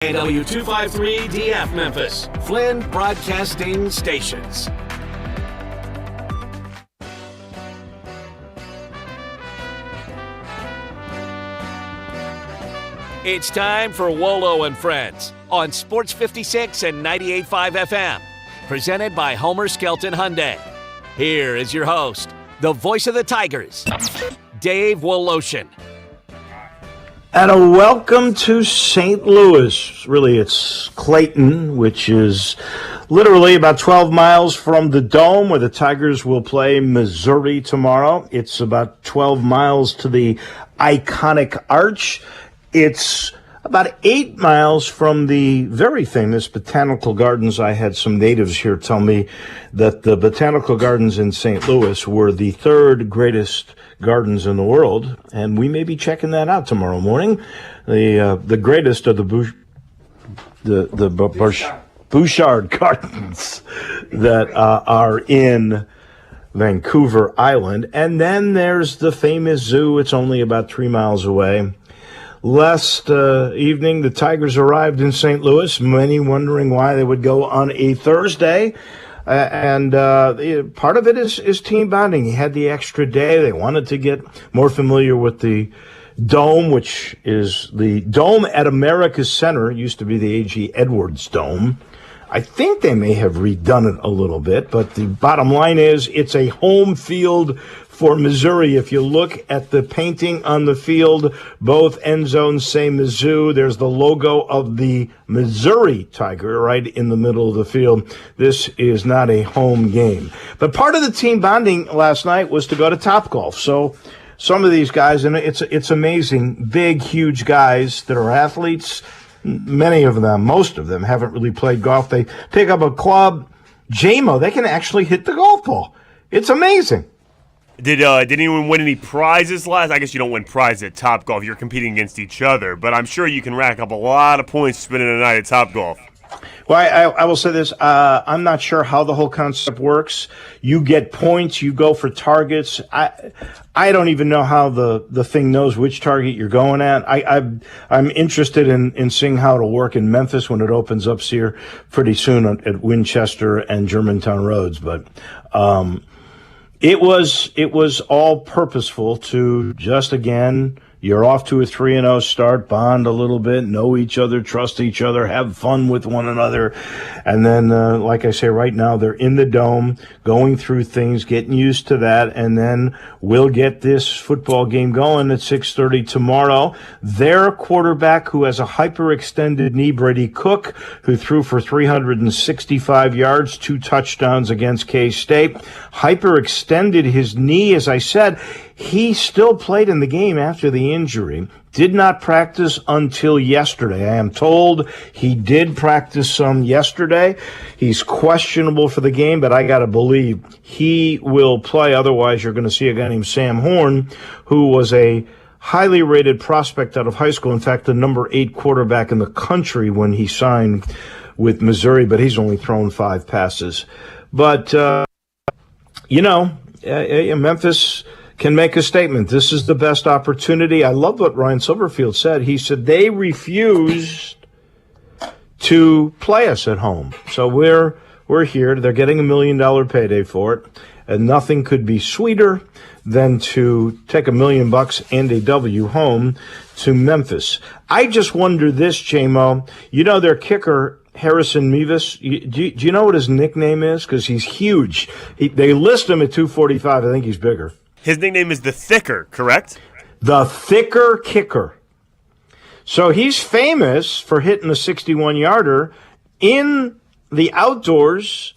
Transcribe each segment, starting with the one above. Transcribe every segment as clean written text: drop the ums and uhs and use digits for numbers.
W253DF Memphis, Flynn Broadcasting Stations. It's time for Wolo and Friends on Sports 56 and 98.5 FM, presented by Homer Skelton Hyundai. Here is your host, the voice of the Tigers, Dave Woloshin. And a welcome to St. Louis. Really, it's Clayton, which is literally about 12 miles from the Dome, where the Tigers will play Missouri tomorrow. It's about 12 miles to the iconic Arch. It's about 8 miles from the very famous Botanical Gardens. I had some natives here tell me that the Botanical Gardens in St. Louis were the third greatest gardens in the world, and we may be checking that out tomorrow morning. The greatest of the Bouchard Gardens that are in Vancouver Island. And then there's the famous zoo. It's only about 3 miles away. Last evening, the Tigers arrived in St. Louis, many wondering why they would go on a Thursday. And part of it is team bonding. He had the extra day. They wanted to get more familiar with the Dome, which is the Dome at America's Center. It used to be the A.G. Edwards Dome. I think they may have redone it a little bit, but the bottom line is it's a home field for Missouri. If you look at the painting on the field, both end zones say Mizzou. There's the logo of the Missouri Tiger right in the middle of the field. This is not a home game. But part of the team bonding last night was to go to Topgolf. So some of these guys, and it's amazing, big, huge guys that are athletes. Many of them, most of them, haven't really played golf. They pick up a club, JMO, they can actually hit the golf ball. It's amazing. Did anyone win any prizes last? I guess you don't win prizes at Topgolf. You're competing against each other, but I'm sure you can rack up a lot of points spending a night at Topgolf. Well, I will say this. I'm not sure how the whole concept works. You get points. You go for targets. I don't even know how the thing knows which target you're going at. I'm interested in seeing how it'll work in Memphis when it opens up here pretty soon at Winchester and Germantown Roads. But it was all purposeful to just, again, you're off to a 3-0 start, bond a little bit, know each other, trust each other, have fun with one another. And then, like I say, right now, they're in the Dome, going through things, getting used to that. And then we'll get this football game going at 6:30 tomorrow. Their quarterback, who has a hyperextended knee, Brady Cook, who threw for 365 yards, 2 touchdowns against K-State, hyperextended his knee, as I said. He still played in the game after the injury, did not practice until yesterday. I am told he did practice some yesterday. He's questionable for the game, but I got to believe he will play. Otherwise, you're going to see a guy named Sam Horn, who was a highly rated prospect out of high school. In fact, the number 8 quarterback in the country when he signed with Missouri, but he's only thrown 5 passes. But, Memphis can make a statement. This is the best opportunity. I love what Ryan Silverfield said. He said they refused to play us at home. So we're here. They're getting $1 million payday for it. And nothing could be sweeter than to take $1 million and a W home to Memphis. I just wonder this, JMO. You know their kicker, Harrison Mevis, do you know what his nickname is? Because he's huge. They list him at 245. I think he's bigger. His nickname is the Thicker, correct? The Thicker Kicker. So he's famous for hitting a 61-yarder in the outdoors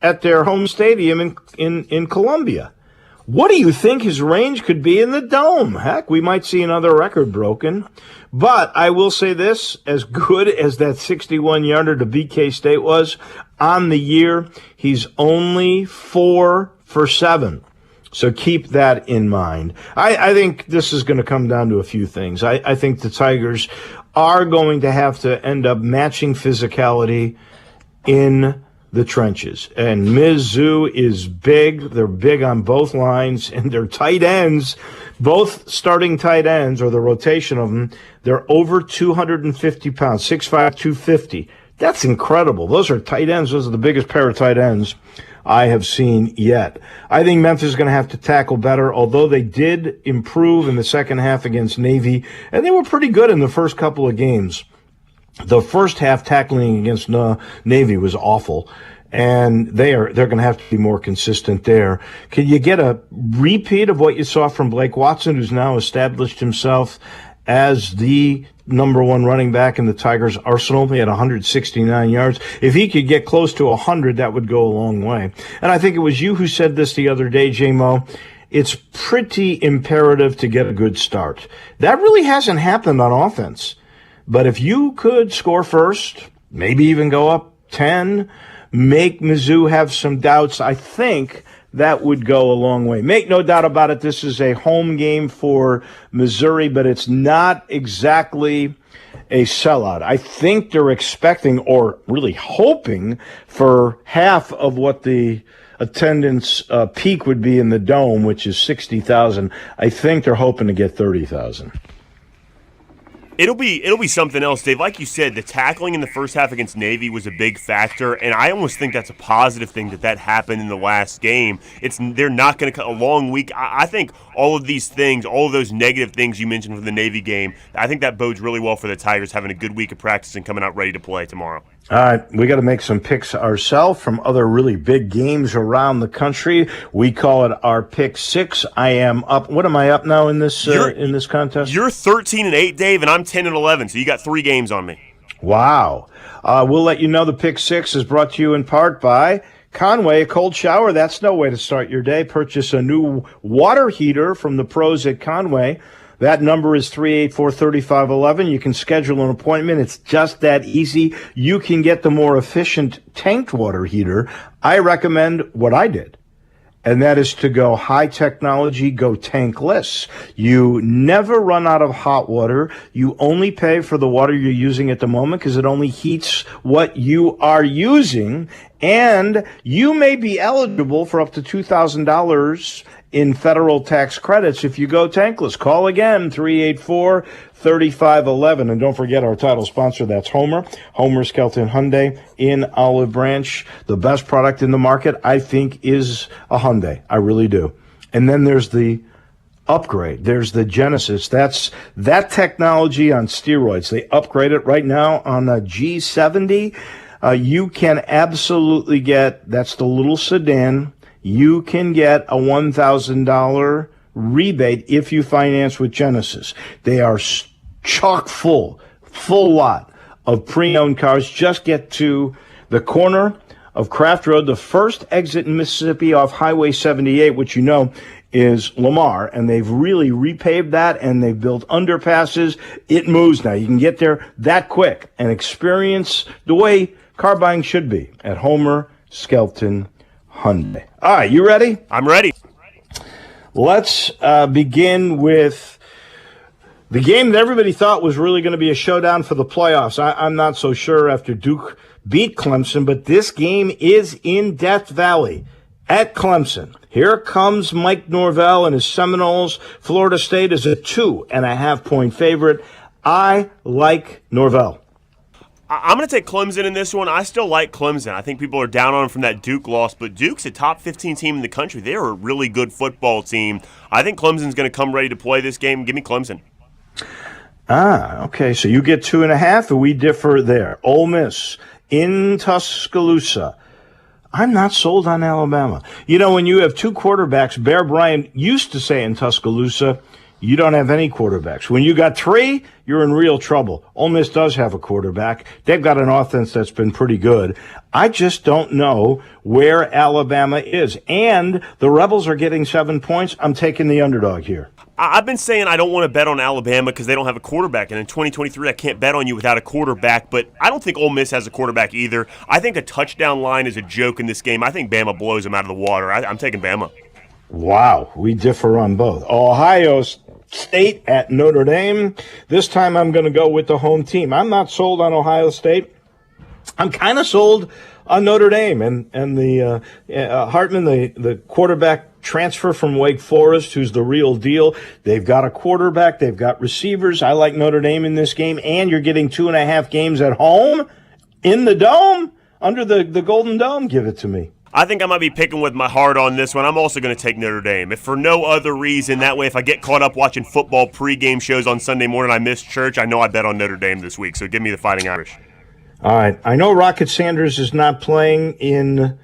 at their home stadium in Columbia. What do you think his range could be in the Dome? Heck, we might see another record broken. But I will say this, as good as that 61-yarder to beat K-State was on the year, he's only 4 for 7. So keep that in mind. I think this is going to come down to a few things. I think the Tigers are going to have to end up matching physicality in the trenches. And Mizzou is big. They're big on both lines, and their tight ends, both starting tight ends, or the rotation of them, they're over 250 pounds, 6'5", 250. That's incredible. Those are tight ends. Those are the biggest pair of tight ends I have seen yet. I think Memphis is going to have to tackle better, although they did improve in the second half against Navy, and they were pretty good in the first couple of games. The first half tackling against Navy was awful, and they're going to have to be more consistent there. Can you get a repeat of what you saw from Blake Watson, who's now established himself as the number one running back in the Tigers' arsenal? He had 169 yards. If he could get close to 100, that would go a long way. And I think it was you who said this the other day, J-Mo. It's pretty imperative to get a good start. That really hasn't happened on offense. But if you could score first, maybe even go up 10, make Mizzou have some doubts, I think that would go a long way. Make no doubt about it, this is a home game for Missouri, but it's not exactly a sellout. I think they're expecting, or really hoping, for half of what the attendance peak would be in the Dome, which is 60,000. I think they're hoping to get 30,000. It'll be something else, Dave. Like you said, the tackling in the first half against Navy was a big factor, and I almost think that's a positive thing that happened in the last game. They're not going to cut a long week. I think all of these things, all of those negative things you mentioned from the Navy game, I think that bodes really well for the Tigers having a good week of practice and coming out ready to play tomorrow. All right, we got to make some picks ourselves from other really big games around the country. We call it our pick six. I am up. What am I up now in this contest? You're 13-8, Dave, and I'm 10-11. So you got 3 games on me. Wow. We'll let you know the pick six is brought to you in part by Conway. A cold shower, that's no way to start your day. Purchase a new water heater from the pros at Conway. That number is 384-3511. You can schedule an appointment. It's just that easy. You can get the more efficient tanked water heater. I recommend what I did, and that is to go high technology, go tankless. You never run out of hot water. You only pay for the water you're using at the moment because it only heats what you are using. And you may be eligible for up to $2,000 in federal tax credits if you go tankless. Call again, 384-3511. And don't forget our title sponsor, that's Homer Skelton Hyundai in Olive Branch. The best product in the market, I think, is a Hyundai. I really do. And then there's the upgrade. There's the Genesis. That's that technology on steroids. They upgrade it right now on the G70. You can absolutely get, that's the little sedan, you can get a $1,000 rebate if you finance with Genesis. They are chock full lot of pre-owned cars. Just get to the corner of Craft Road, the first exit in Mississippi off Highway 78, which you know is Lamar, and they've really repaved that, and they've built underpasses. It moves now. You can get there that quick and experience the way car buying should be at Homer Skelton Hyundai. All right, you ready? I'm ready. Let's begin with the game that everybody thought was really going to be a showdown for the playoffs. I'm not so sure after Duke beat Clemson, but this game is in Death Valley at Clemson. Here comes Mike Norvell and his Seminoles. Florida State is a 2.5-point favorite. I like Norvell. I'm going to take Clemson in this one. I still like Clemson. I think people are down on them from that Duke loss, but Duke's a top 15 team in the country. They're a really good football team. I think Clemson's going to come ready to play this game. Give me Clemson. Okay. So you get 2.5, and we differ there. Ole Miss in Tuscaloosa. I'm not sold on Alabama. You know, when you have two quarterbacks, Bear Bryant used to say in Tuscaloosa, you don't have any quarterbacks. When you got 3, you're in real trouble. Ole Miss does have a quarterback. They've got an offense that's been pretty good. I just don't know where Alabama is. And the Rebels are getting 7 points. I'm taking the underdog here. I've been saying I don't want to bet on Alabama because they don't have a quarterback. And in 2023, I can't bet on you without a quarterback. But I don't think Ole Miss has a quarterback either. I think a touchdown line is a joke in this game. I think Bama blows them out of the water. I'm taking Bama. Wow, we differ on both. Ohio State at Notre Dame. This time I'm going to go with the home team. I'm not sold on Ohio State. I'm kind of sold on Notre Dame and the Hartman, the quarterback transfer from Wake Forest, who's the real deal. They've got a quarterback. They've got receivers. I like Notre Dame in this game, and you're getting 2.5 games at home in the Dome, under the Golden Dome. Give it to me. I think I might be picking with my heart on this one. I'm also going to take Notre Dame. If for no other reason, that way if I get caught up watching football pregame shows on Sunday morning, I miss church, I know I bet on Notre Dame this week. So give me the Fighting Irish. All right. I know Rocket Sanders is not playing in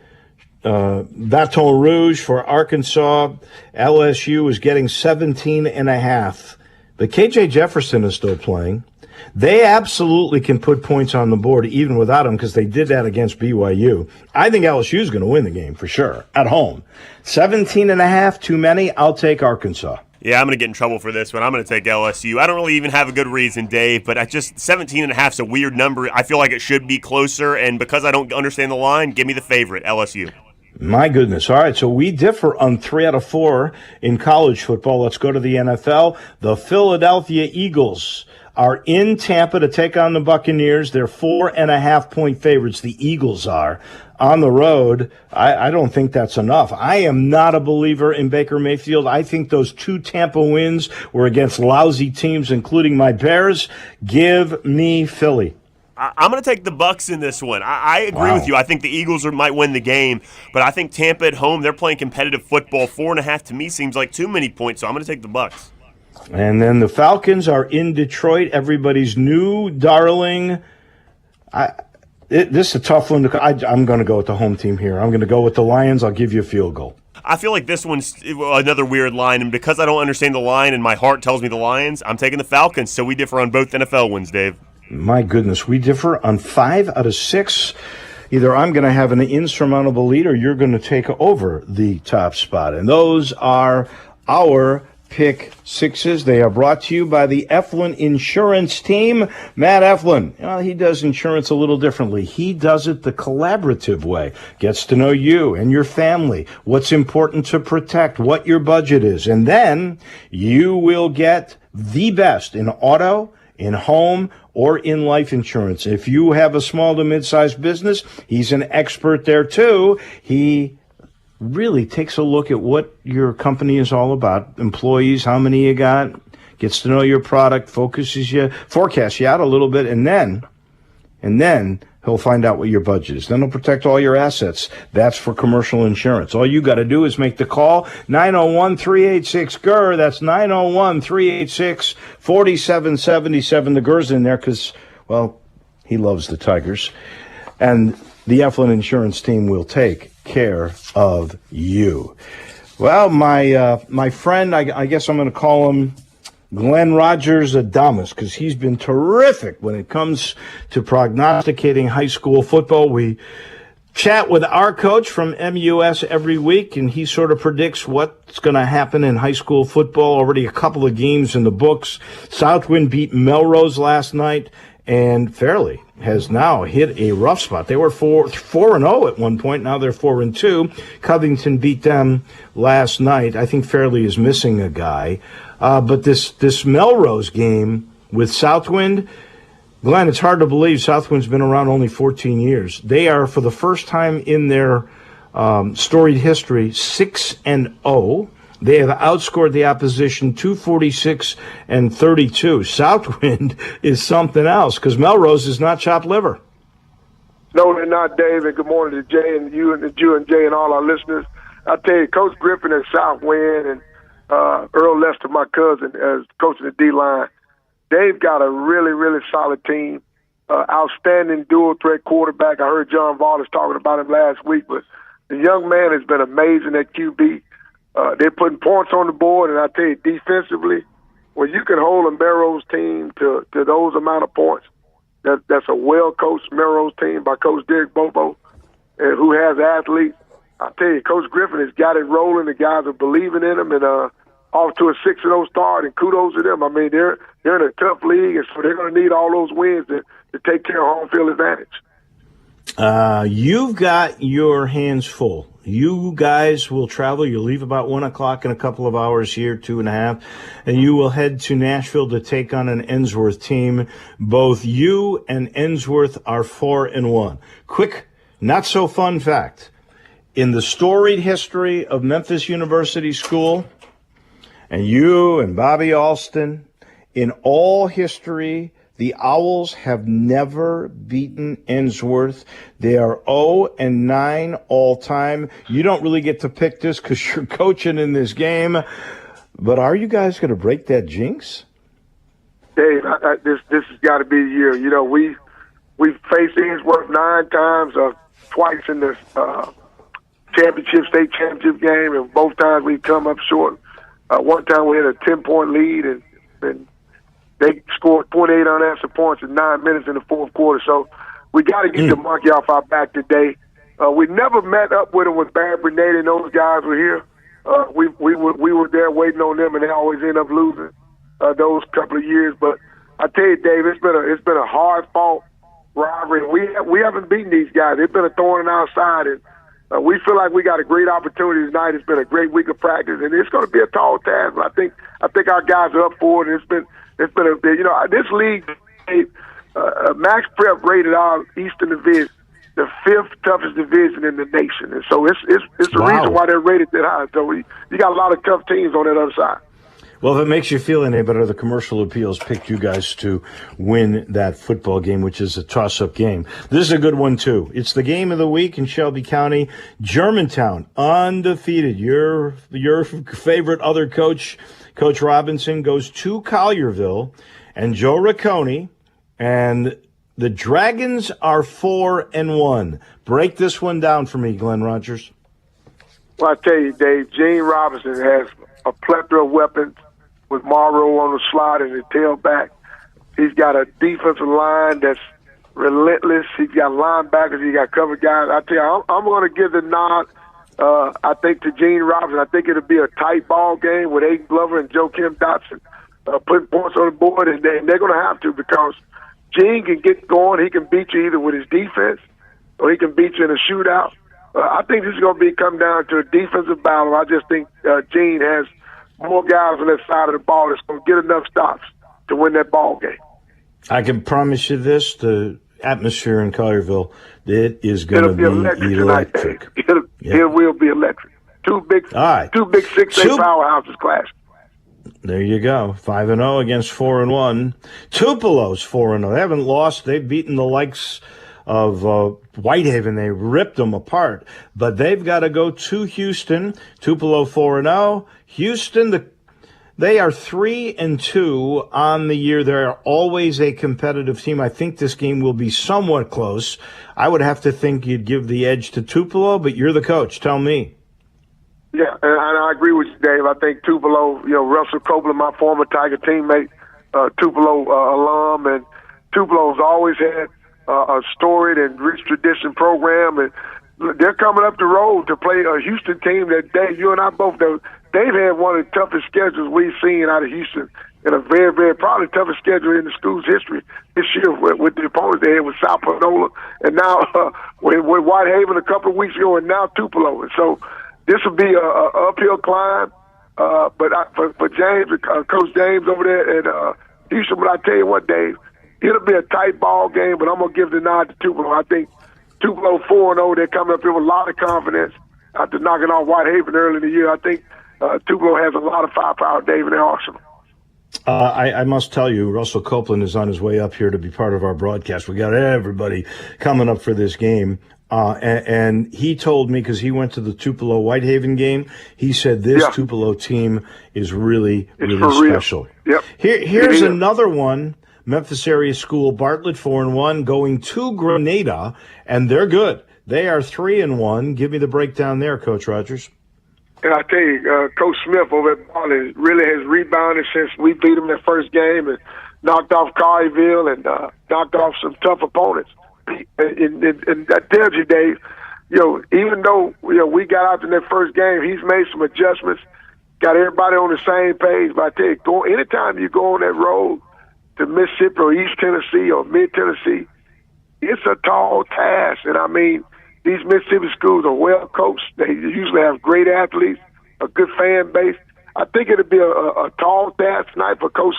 Baton Rouge for Arkansas. LSU is getting 17.5. But KJ Jefferson is still playing. They absolutely can put points on the board even without him, because they did that against BYU. I think LSU is going to win the game for sure at home. 17.5, too many. I'll take Arkansas. Yeah, I'm going to get in trouble for this one. I'm going to take LSU. I don't really even have a good reason, Dave, but 17.5 is a weird number. I feel like it should be closer, and because I don't understand the line, give me the favorite, LSU. My goodness. All right, so we differ on 3 out of 4 in college football. Let's go to the NFL. The Philadelphia Eagles are in Tampa to take on the Buccaneers. They're 4.5-point favorites. The Eagles are on the road. I don't think that's enough. I am not a believer in Baker Mayfield. I think those 2 Tampa wins were against lousy teams, including my Bears. Give me Philly. I'm going to take the Bucs in this one. I agree with you. I think the Eagles might win the game, but I think Tampa at home, they're playing competitive football. 4.5 to me seems like too many points, so I'm going to take the Bucs. And then the Falcons are in Detroit, everybody's new darling. This is a tough one. I'm going to go with the home team here. I'm going to go with the Lions. I'll give you a field goal. I feel like this one's another weird line, and because I don't understand the line and my heart tells me the Lions, I'm taking the Falcons, so we differ on both NFL wins, Dave. My goodness, we differ on 5 out of 6. Either I'm going to have an insurmountable lead or you're going to take over the top spot. And those are our Pick Sixes. They are brought to you by the Eflin Insurance Team. Matt Eflin, he does insurance a little differently. He does it the collaborative way. Gets to know you and your family, what's important to protect, what your budget is. And then you will get the best in auto, in home, or in life insurance. If you have a small to mid-sized business, he's an expert there too. He really takes a look at what your company is all about, employees, how many you got, gets to know your product, forecasts you out a little bit, and then he'll find out what your budget is. Then he'll protect all your assets. That's for commercial insurance. All you got to do is make the call, 901-386-GER. That's 901-386-4777. The GER's in there because, well, he loves the Tigers. And the Eflin Insurance Team will take care of you. Well, my friend, I guess I'm going to call him Glenn Rogers Adamus, because he's been terrific when it comes to prognosticating high school football. We chat with our coach from MUS every week, and he sort of predicts what's going to happen in high school football. Already a couple of games in the books. Southwind beat Melrose last night, and Fairleigh has now hit a rough spot. They were 4-0 at one point. Now they're 4-2. Covington beat them last night. I think Fairleigh is missing a guy. But this Melrose game with Southwind, Glenn, it's hard to believe Southwind's been around only 14 years. They are, for the first time in their storied history, 6-0. They have outscored the opposition 246-32. Southwind is something else because Melrose is not chopped liver. No, they're not, Dave. And good morning to Jay and you and Jay and all our listeners. I tell you, Coach Griffin at Southwind and Earl Lester, my cousin, as coaching the D-line, they've got a really, really solid team. Outstanding dual-threat quarterback. I heard John Vardas talking about him last week, but the young man has been amazing at QB. They're putting points on the board, and I tell you, defensively, when you can hold a Melrose team to those amount of points, that's a well-coached Melrose team by Coach Derek Bobo, who has athletes. I tell you, Coach Griffin has got it rolling. The guys are believing in him, and off to a 6-0 start, and kudos to them. I mean, they're in a tough league, and so they're going to need all those wins to take care of home field advantage. You've got your hands full. You guys will travel. You'll leave about 1 o'clock in a couple of hours here, 2.5, and you will head to Nashville to take on an Ensworth team. Both you and Ensworth are 4-1. Quick not so fun fact. In the storied history of Memphis University School, and you and Bobby Alston, in all history, the Owls have never beaten Ensworth. They are 0-9 all time. You don't really get to pick this because you're coaching in this game. But are you guys going to break that jinx? Dave, this has got to be the year. You know, we faced Ainsworth 9 times, twice in the state championship game, and both times we come up short. One time we had a 10-point lead, and they scored 28 unanswered points in 9 minutes in the fourth quarter. So we got to get the monkey off our back today. We never met up with them when Barry Bernard and those guys were here. We were there waiting on them, and they always end up losing those couple of years. But I tell you, Dave, it's been a hard fought rivalry. We haven't beaten these guys. It's been a thorn in our side, and we feel like we got a great opportunity tonight. It's been a great week of practice, and it's going to be a tall task. But I think our guys are up for it. And it's been a this league. Max Prep rated our Eastern Division the 5th toughest division in the nation, and so it's the reason why they're rated that high. So you got a lot of tough teams on that other side. Well, if it makes you feel any better, the commercial appeals picked you guys to win that football game, which is a toss-up game. This is a good one, too. It's the game of the week in Shelby County. Germantown, undefeated. Your favorite other coach, Coach Robinson, goes to Collierville, and Joe Riccone, and the Dragons are 4-1. Break this one down for me, Glenn Rogers. Well, I tell you, Dave, Gene Robinson has a plethora of weapons with Morrow on the slot and the tailback. He's got a defensive line that's relentless. He's got linebackers. He's got cover guys. I tell you, I'm going to give the nod, I think, to Gene Robinson. I think it'll be a tight ball game with Aiden Glover and Joakim Dotson putting points on the board, and they're going to have to because Gene can get going. He can beat you either with his defense or he can beat you in a shootout. I think this is going to come down to a defensive battle. I just think Gene has more guys on that side of the ball that's going to get enough stops to win that ball game. I can promise you this, the atmosphere in Collierville, it is going to be electric. It will be electric. Two big 6'8" powerhouses clash. There you go. 5-0 against 4-1. Tupelo's 4-0. They haven't lost. They've beaten the likes of Whitehaven. They ripped them apart. But they've got to go to Houston. Tupelo 4-0. Houston, they are 3-2 on the year. They're always a competitive team. I think this game will be somewhat close. I would have to think you'd give the edge to Tupelo, but you're the coach. Tell me. Yeah, and I agree with you, Dave. I think Tupelo, Russell Copeland, my former Tiger teammate, Tupelo alum, and Tupelo's always had a storied and rich tradition program, and they're coming up the road to play a Houston team that, Dave, you and I both know, they've had one of the toughest schedules we've seen out of Houston, and a very, very probably toughest schedule in the school's history this year with the opponents they had with South Panola, and now with Whitehaven a couple of weeks ago, and now Tupelo. And so this will be a uphill climb, but for James, Coach James over there at Houston. But I tell you what, Dave, it'll be a tight ball game. But I'm gonna give the nod to Tupelo. I think Tupelo 4-0. They're coming up here with a lot of confidence after knocking off Whitehaven early in the year. I think Tupelo has a lot of firepower, Dave, in their arsenal. I must tell you, Russell Copeland is on his way up here to be part of our broadcast. We got everybody coming up for this game. And he told me, because he went to the Tupelo Whitehaven game, he said this Tupelo team is really special. Yep. Here's another one. Memphis area school, Bartlett 4-1, going to Grenada, and they're good. They are 3-1. Give me the breakdown there, Coach Rogers. And I tell you, Coach Smith over at Bartlett really has rebounded since we beat him that first game and knocked off Collierville and knocked off some tough opponents. And that tells you, Dave, even though we got out in that first game, he's made some adjustments, got everybody on the same page. But I tell you, anytime you go on that road to Mississippi or East Tennessee or Mid Tennessee, it's a tall task. And I mean, these Mississippi schools are well coached. They usually have great athletes, a good fan base. I think it'll be a tall task tonight for Coach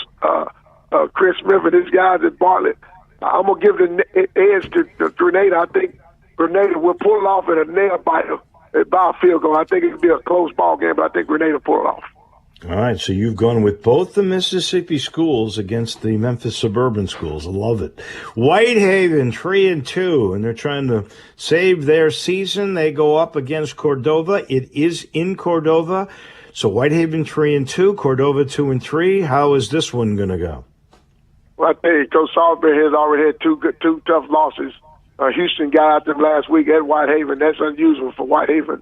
Chris Smith and his guys at Bartlett. I'm gonna give the edge to Grenada. I think Grenada will pull it off in a nail biter by a field goal. I think it'll be a close ball game, but I think Grenada will pull it off. All right, so you've gone with both the Mississippi schools against the Memphis suburban schools. I love it. Whitehaven 3-2, and they're trying to save their season. They go up against Cordova. It is in Cordova. So Whitehaven 3-2, Cordova 2-3. How is this one going to go? Well, I tell you, Coach Salisbury has already had two tough losses. Houston got out them last week at Whitehaven. That's unusual for Whitehaven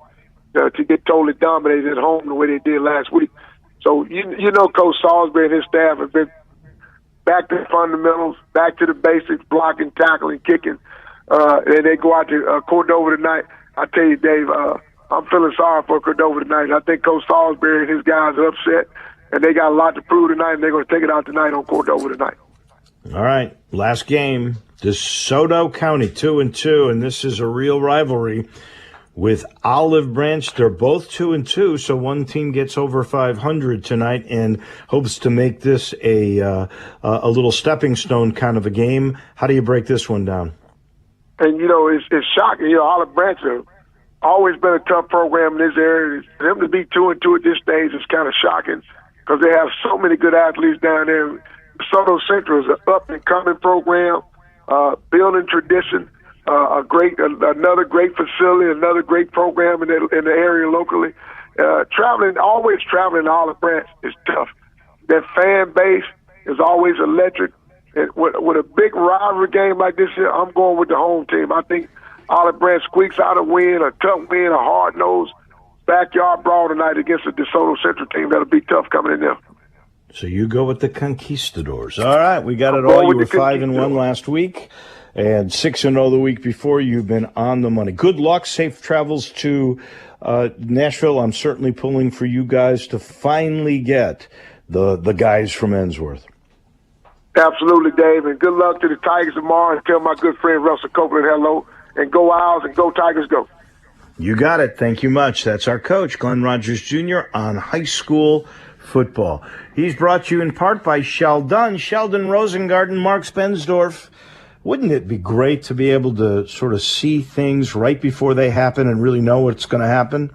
to get totally dominated at home the way they did last week. So, you know, Coach Salisbury and his staff have been back to the fundamentals, back to the basics, blocking, tackling, kicking. And they go out to Cordova tonight. I tell you, Dave, I'm feeling sorry for Cordova tonight. I think Coach Salisbury and his guys are upset, and they got a lot to prove tonight, and they're going to take it out tonight on Cordova tonight. All right, last game. DeSoto County 2-2, and this is a real rivalry with Olive Branch. They're both 2-2, so one team gets over 500 tonight and hopes to make this a little stepping stone kind of a game. How do you break this one down? And, you know, it's shocking. You know, Olive Branch have always been a tough program in this area. For them to be 2-2 at this stage is kind of shocking because they have so many good athletes down there. DeSoto Central is an up-and-coming program, building tradition. Another great facility, another great program in the area locally. Always traveling to Olive Branch is tough. Their fan base is always electric. And with a big rivalry game like this here, I'm going with the home team. I think Olive Branch squeaks out a win, a tough win, a hard-nosed backyard brawl tonight against the DeSoto Central team. That'll be tough coming in there. So you go with the Conquistadors. All right, we got it all. You were 5-1 last week and 6-0 the week before. You've been on the money. Good luck. Safe travels to Nashville. I'm certainly pulling for you guys to finally get the guys from Ensworth. Absolutely, Dave, and good luck to the Tigers tomorrow. And tell my good friend Russell Copeland hello. And go Owls and go Tigers, go. You got it. Thank you much. That's our coach, Glenn Rogers Jr., on high school football. He's brought to you in part by Sheldon Rosengarten, Mark Spensdorf. Wouldn't it be great to be able to sort of see things right before they happen and really know what's going to happen?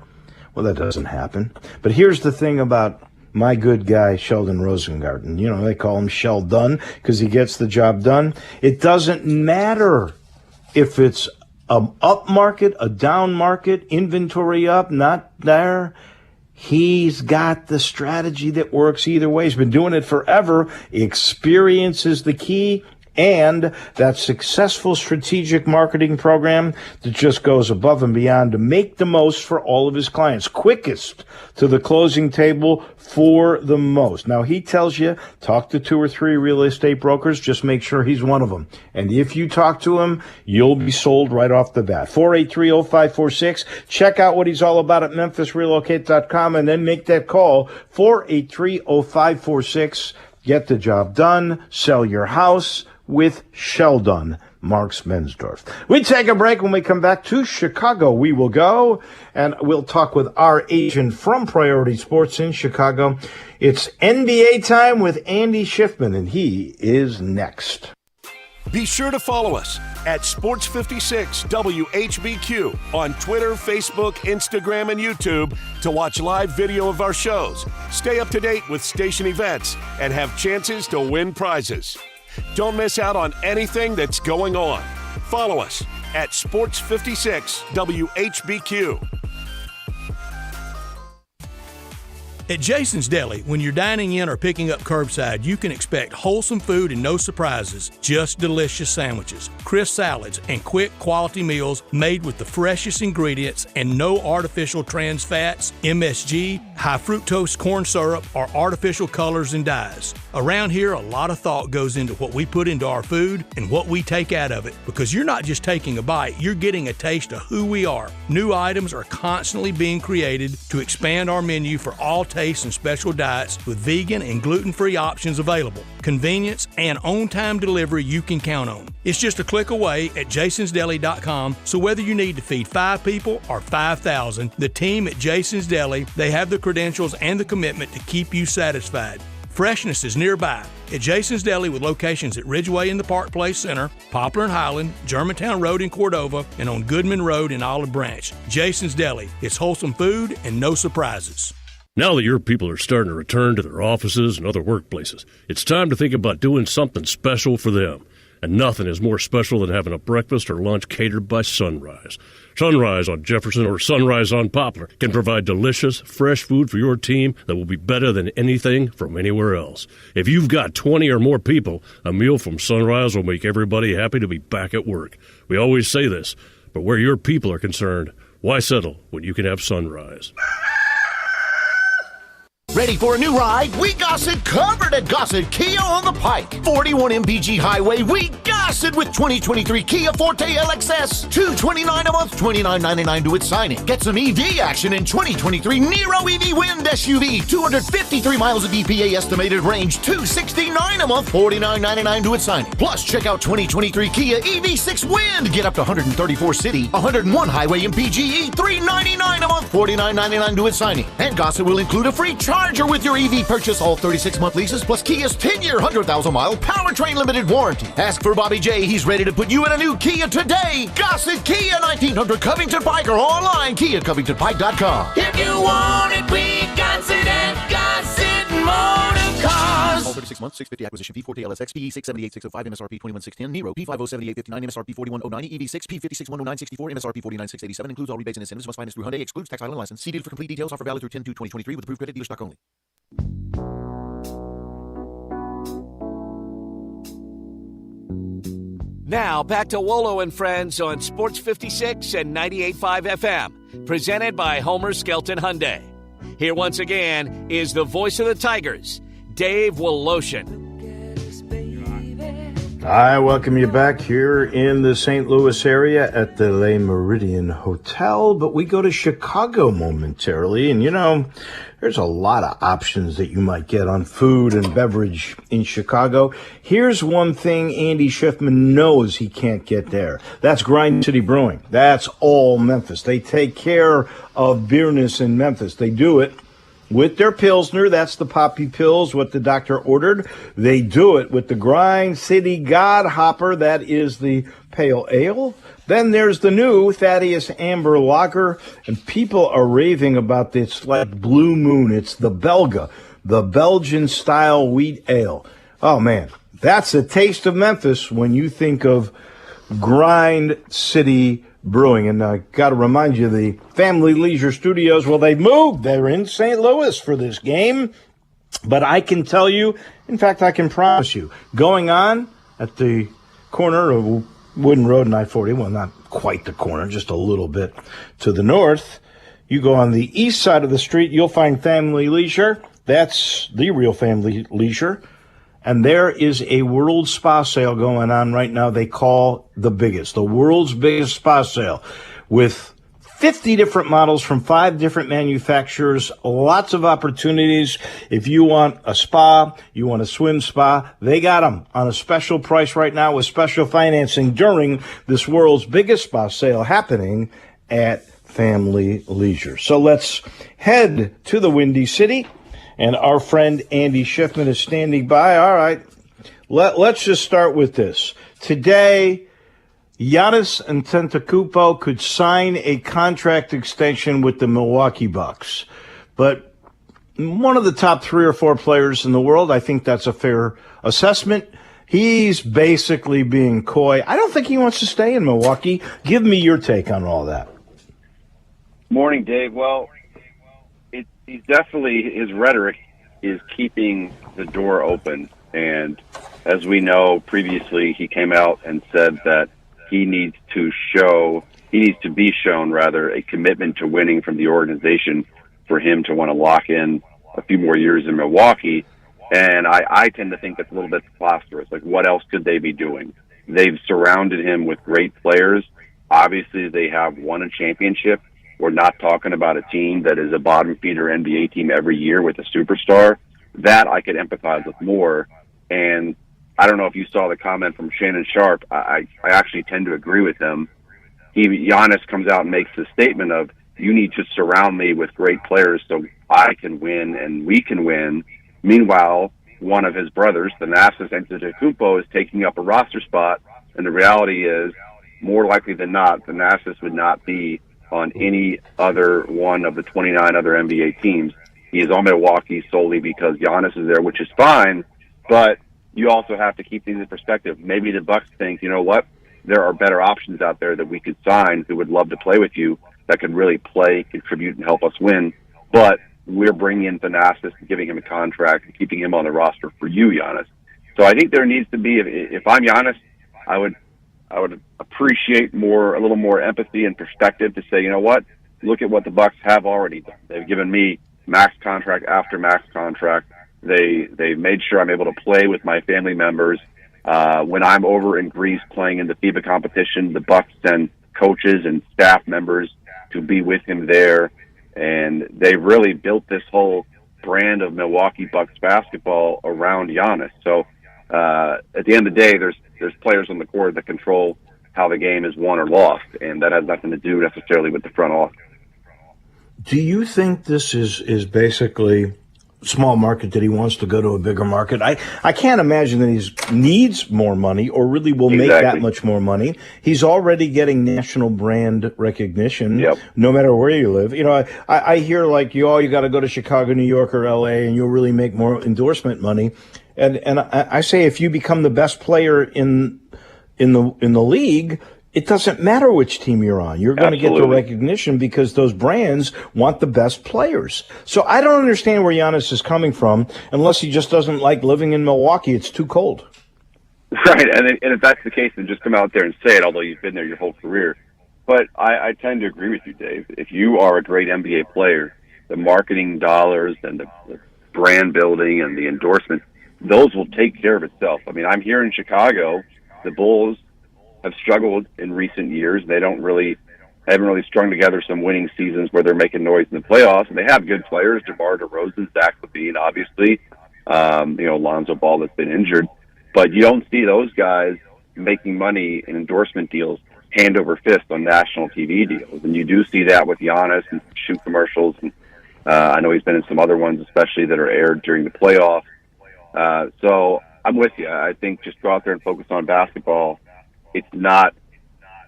Well, that doesn't happen. But here's the thing about my good guy, Sheldon Rosengarten. You know, they call him Sheldon because he gets the job done. It doesn't matter if it's an up market, a down market, inventory up, not there. He's got the strategy that works either way. He's been doing it forever. Experience is the key. And that successful strategic marketing program that just goes above and beyond to make the most for all of his clients. Quickest to the closing table for the most. Now, he tells you, talk to 2 or 3 real estate brokers. Just make sure he's one of them. And if you talk to him, you'll be sold right off the bat. 483-0546. Check out what he's all about at MemphisRelocate.com and then make that call. 483-0546. Get the job done. Sell your house with Sheldon, Mark Spensdorf. We take a break. When we come back to Chicago, we will go and we'll talk with our agent from Priority Sports in Chicago. It's NBA time with Andy Schiffman, and he is next. Be sure to follow us at Sports56 WHBQ on Twitter, Facebook, Instagram, and YouTube to watch live video of our shows, stay up to date with station events, and have chances to win prizes. Don't miss out on anything that's going on. Follow us at Sports56 WHBQ. At Jason's Deli, when you're dining in or picking up curbside, you can expect wholesome food and no surprises, just delicious sandwiches, crisp salads, and quick quality meals made with the freshest ingredients and no artificial trans fats, MSG, high fructose corn syrup, or artificial colors and dyes. Around here, a lot of thought goes into what we put into our food and what we take out of it, because you're not just taking a bite, you're getting a taste of who we are. New items are constantly being created to expand our menu for all tastes and special diets with vegan and gluten-free options available. Convenience and on-time delivery you can count on. It's just a click away at jasonsdeli.com, so whether you need to feed 5 people or 5,000, the team at Jason's Deli, they have the credentials and the commitment to keep you satisfied. Freshness is nearby at Jason's Deli with locations at Ridgeway in the Park Place Center, Poplar and Highland, Germantown Road in Cordova, and on Goodman Road in Olive Branch. Jason's Deli. It's wholesome food and no surprises. Now that your people are starting to return to their offices and other workplaces, it's time to think about doing something special for them. And nothing is more special than having a breakfast or lunch catered by Sunrise. Sunrise on Jefferson or Sunrise on Poplar can provide delicious, fresh food for your team that will be better than anything from anywhere else. If you've got 20 or more people, a meal from Sunrise will make everybody happy to be back at work. We always say this, but where your people are concerned, why settle when you can have Sunrise? Ready for a new ride? We got it covered at Gossett Kia on the Pike. 41 MPG Highway, we got it with 2023 Kia Forte LXS. $229 a month, $29.99 to its signing. Get some EV action in 2023 Nero EV Wind SUV. 253 miles of EPA estimated range, $269 a month, $49.99 to its signing. Plus, check out 2023 Kia EV6 Wind. Get up to 134 city, 101 highway MPGe, $399 a month, $49.99 to its signing. And Gossett will include a free charger with your EV purchase, all 36-month leases, plus Kia's 10-year, 100,000-mile powertrain limited warranty. Ask for Bobby J. He's ready to put you in a new Kia today. Gossett Kia, 1900 Covington Pike, or online, KiaCovingtonPike.com. If you want it, we got it at Gossett Motor Cars. All 36 months, 650 acquisition fee, Forte LSX, PE 678605, MSRP 21610, Nero P507859, MSRP 41090, EV6, P5610964, MSRP 49687, includes all rebates and incentives, must finance through Hyundai, excludes tax, title, and license. See dealer for complete details. Offer valid through 10/2/2023 with approved credit, dealer stock only. Now back to Wolo and Friends on Sports 56 and 98.5 FM, presented by Homer Skelton Hyundai. Here once again is the voice of the Tigers, Dave Woloshin. I welcome you back here in the St. Louis area at the Le Meridien Hotel, but we go to Chicago momentarily, and there's a lot of options that you might get on food and beverage in Chicago. Here's one thing Andy Schiffman knows he can't get there. That's Grind City Brewing. That's all Memphis. They take care of beerness in Memphis. They do it with their Pilsner. That's the Poppy Pills, what the doctor ordered. They do it with the Grind City God Hopper. That is the Pale Ale. Then there's the new Thaddeus Amber Lager, and people are raving about this like Blue Moon. It's the Belga, the Belgian-style wheat ale. Oh, man, that's a taste of Memphis when you think of Grind City Brewing. And I got to remind you, the Family Leisure Studios, well, they've moved. They're in St. Louis for this game. But I can tell you, in fact, I can promise you, going on at the corner of Wooden Road and I-40, well, not quite the corner, just a little bit to the north, you go on the east side of the street, you'll find Family Leisure. That's the real Family Leisure. And there is a world spa sale going on right now they call the biggest, the world's biggest spa sale, with 50 different models from 5 different manufacturers, lots of opportunities. If you want a spa, you want a swim spa, they got them on a special price right now with special financing during this world's biggest spa sale happening at Family Leisure. So let's head to the Windy City. And our friend Andy Schiffman is standing by. All right, let's just start with this. Today, Giannis Antetokounmpo could sign a contract extension with the Milwaukee Bucks. But one of the top 3 or 4 players in the world, I think that's a fair assessment. He's basically being coy. I don't think he wants to stay in Milwaukee. Give me your take on all that. Morning, Dave. Well, he's definitely, his rhetoric is keeping the door open. And as we know, previously he came out and said that he needs to be shown a commitment to winning from the organization for him to want to lock in a few more years in Milwaukee. And I tend to think that's a little bit preposterous. Like, what else could they be doing? They've surrounded him with great players. Obviously, they have won a championship. We're not talking about a team that is a bottom feeder NBA team every year with a superstar. That I could empathize with more. And I don't know if you saw the comment from Shannon Sharp. I actually tend to agree with him. Giannis comes out and makes the statement of, you need to surround me with great players so I can win and we can win. Meanwhile, one of his brothers, Thanasis Antetokounmpo, is taking up a roster spot, and the reality is, more likely than not, Thanasis would not be on any other one of the 29 other NBA teams. He is on Milwaukee solely because Giannis is there, which is fine, but you also have to keep things in perspective. Maybe the Bucks think, you know what, there are better options out there that we could sign who would love to play with you, that could really play, contribute, and help us win, but we're bringing in Thanasis and giving him a contract and keeping him on the roster for you, Giannis. So I think there needs to be, if I'm Giannis, I would appreciate a little more empathy and perspective to say, you know what, look at what the Bucks have already done. They've given me max contract after max contract. They've made sure I'm able to play with my family members. When I'm over in Greece playing in the FIBA competition, the Bucks send coaches and staff members to be with him there. And they really built this whole brand of Milwaukee Bucks basketball around Giannis. So at the end of the day, there's players on the court that control how the game is won or lost, and that has nothing to do necessarily with the front office. Do you think this is basically small market that he wants to go to a bigger market? I can't imagine that he needs more money or really will make that much more money. He's already getting national brand recognition, no matter where you live. You know, I hear like you got to go to Chicago, New York, or L.A. and you'll really make more endorsement money. And I say if you become the best player in the league, it doesn't matter which team you're on. You're going to get the recognition because those brands want the best players. So I don't understand where Giannis is coming from unless he just doesn't like living in Milwaukee. It's too cold. Right, and if that's the case, then just come out there and say it, although you've been there your whole career. But I tend to agree with you, Dave. If you are a great NBA player, the marketing dollars and the brand building and the endorsement, those will take care of itself. I mean, I'm here in Chicago. The Bulls have struggled in recent years. They haven't really strung together some winning seasons where they're making noise in the playoffs. And they have good players, DeMar DeRozan, Zach LaVine, obviously, Lonzo Ball that's been injured. But you don't see those guys making money in endorsement deals hand over fist on national TV deals. And you do see that with Giannis and shoe commercials. And I know he's been in some other ones, especially that are aired during the playoffs. So I'm with you. I think just go out there and focus on basketball. It's not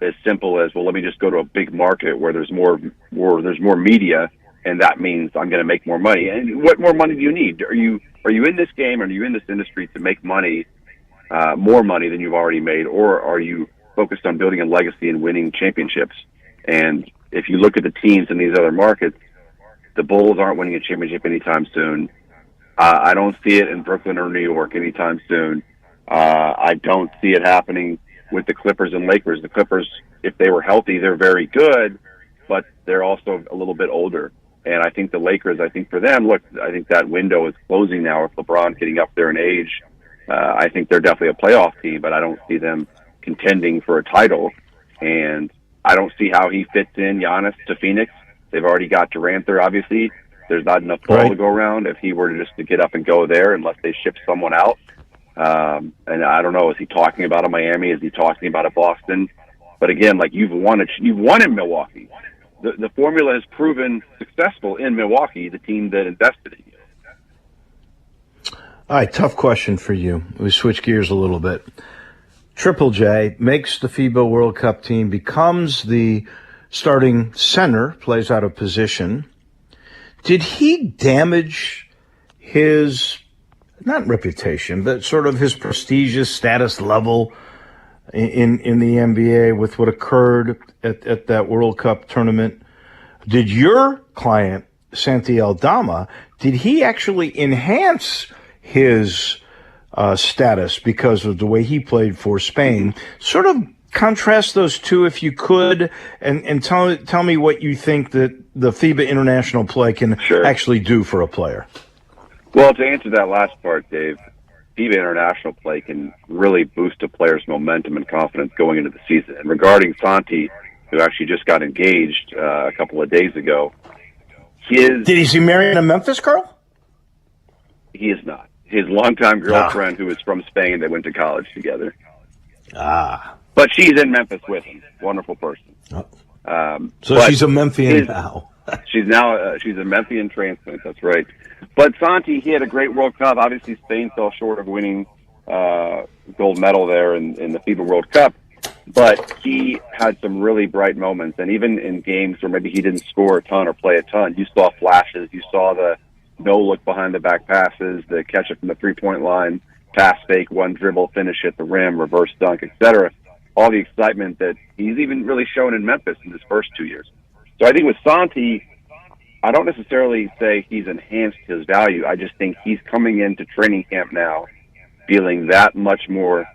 as simple as, well, let me just go to a big market where there's more media, and that means I'm going to make more money. And what more money do you need? Are you in this game, or are you in this industry to make money, more money than you've already made, or are you focused on building a legacy and winning championships? And if you look at the teams in these other markets, the Bulls aren't winning a championship anytime soon. I don't see it in Brooklyn or New York anytime soon. I don't see it happening with the Clippers and Lakers. The Clippers, if they were healthy, they're very good, but they're also a little bit older. And I think the Lakers, for them, look, I think that window is closing now with LeBron getting up there in age. I think they're definitely a playoff team, but I don't see them contending for a title. And I don't see how he fits in, Giannis, to Phoenix. They've already got Durant there, obviously. There's not enough ball to go around if he were just to get up and go there unless they ship someone out. And I don't know, is he talking about a Miami? Is he talking about a Boston? But again, like you've won in Milwaukee. The formula has proven successful in Milwaukee, the team that invested in you. All right, tough question for you. We switch gears a little bit. Triple J makes the FIBA World Cup team, becomes the starting center, plays out of position. Did he damage his, not reputation, but sort of his prestigious status level in the NBA with what occurred at that World Cup tournament? Did your client, Santi Aldama, did he actually enhance his status because of the way he played for Spain? Sort of contrast those two if you could, and tell me what you think that the FIBA international play can actually do for a player. Well, to answer that last part, Dave, FIBA international play can really boost a player's momentum and confidence going into the season. And regarding Santi, who actually just got engaged a couple of days ago, did he marry a Memphis girl? He is not. His longtime girlfriend, who is from Spain, they went to college together. But she's in Memphis with him. Wonderful person. So she's a Memphian now. She's a Memphian transplant. That's right. But Santi, he had a great World Cup. Obviously, Spain fell short of winning gold medal there in the FIBA World Cup. But he had some really bright moments. And even in games where maybe he didn't score a ton or play a ton, you saw flashes. You saw the no-look behind-the-back passes, the catch it from the three-point line, pass fake, one dribble, finish at the rim, reverse dunk, etc. All the excitement that he's even really shown in Memphis in his first 2 years. So I think with Santi, I don't necessarily say he's enhanced his value. I just think he's coming into training camp now feeling that much more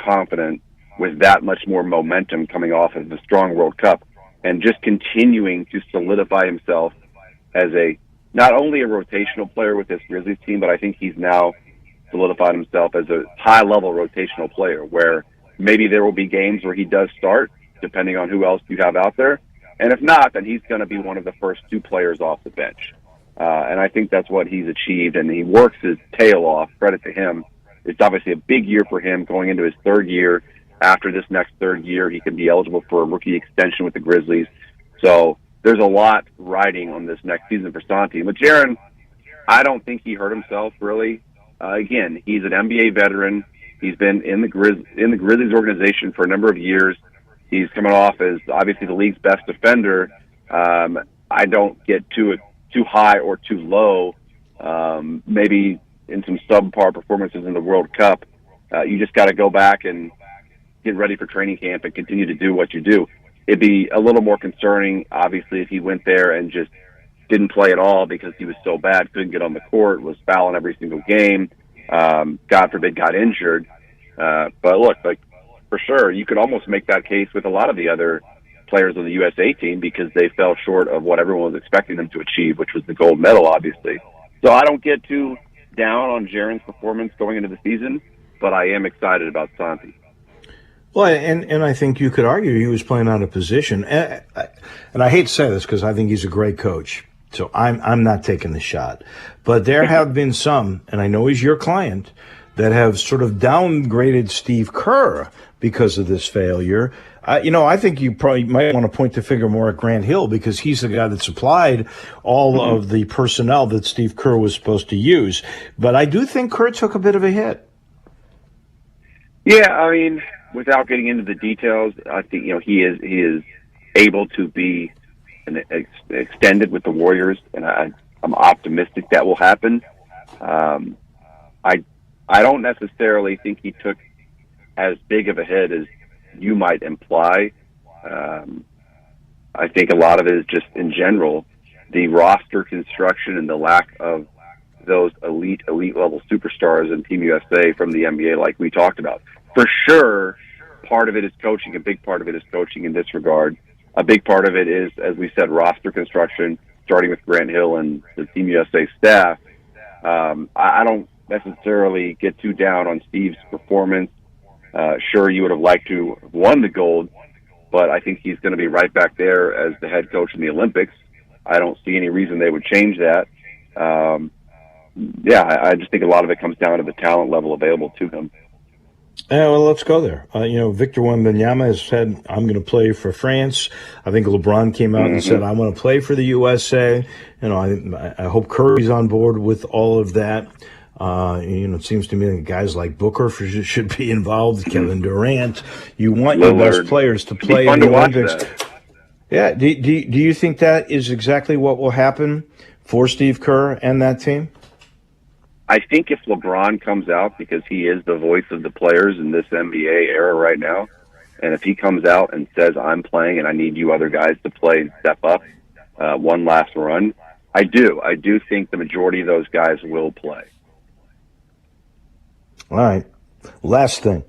confident with that much more momentum coming off of the strong World Cup and just continuing to solidify himself as not only a rotational player with this Grizzlies team, but I think he's now solidified himself as a high-level rotational player where maybe there will be games where he does start, depending on who else you have out there. And if not, then he's going to be one of the first 2 players off the bench. And I think that's what he's achieved, and he works his tail off. Credit to him. It's obviously a big year for him going into his 3rd year. After this next 3rd year, he can be eligible for a rookie extension with the Grizzlies. So there's a lot riding on this next season for Santi. But Jaren, I don't think he hurt himself, really. Again, he's an NBA veteran. He's been in the Grizzlies organization for a number of years. He's coming off as obviously the league's best defender. I don't get too high or too low. Maybe in some subpar performances in the World Cup. You just got to go back and get ready for training camp and continue to do what you do. It'd be a little more concerning, obviously, if he went there and just didn't play at all because he was so bad, couldn't get on the court, was fouling every single game, God forbid got injured. But look, for sure, you could almost make that case with a lot of the other players on the USA team because they fell short of what everyone was expecting them to achieve, which was the gold medal, obviously. So I don't get too down on Jaren's performance going into the season, but I am excited about Santi. Well, and I think you could argue he was playing out of position. And I hate to say this because I think he's a great coach. So I'm not taking the shot. But there have been some, and I know he's your client, that have sort of downgraded Steve Kerr because of this failure. I think you probably might want to point the finger more at Grant Hill because he's the guy that supplied all of the personnel that Steve Kerr was supposed to use. But I do think Kerr took a bit of a hit. Yeah, I mean, without getting into the details, I think he is able to be extended with the Warriors, and I'm optimistic that will happen. I don't necessarily think he took as big of a hit as you might imply. I think a lot of it is just in general the roster construction and the lack of those elite level superstars in Team USA from the NBA, like we talked about. For sure, part of it is coaching. A big part of it is coaching in this regard. A big part of it is, as we said, roster construction, starting with Grant Hill and the Team USA staff. I don't necessarily get too down on Steve's performance. Sure, you would have liked to have won the gold, but I think he's going to be right back there as the head coach in the Olympics. I don't see any reason they would change that. I just think a lot of it comes down to the talent level available to him. Well, let's go there. Victor Wembanyama has said, I'm going to play for France. I think LeBron came out and said, I want to play for the USA. I hope Curry's on board with all of that. It seems to me that guys like Booker should be involved, Kevin Durant. You want your best players to play in the Olympics. Yeah. Do you think that is exactly what will happen for Steve Kerr and that team? I think if LeBron comes out, because he is the voice of the players in this NBA era right now, and if he comes out and says, I'm playing and I need you other guys to play and step up one last run, I do think the majority of those guys will play. All right. Last thing.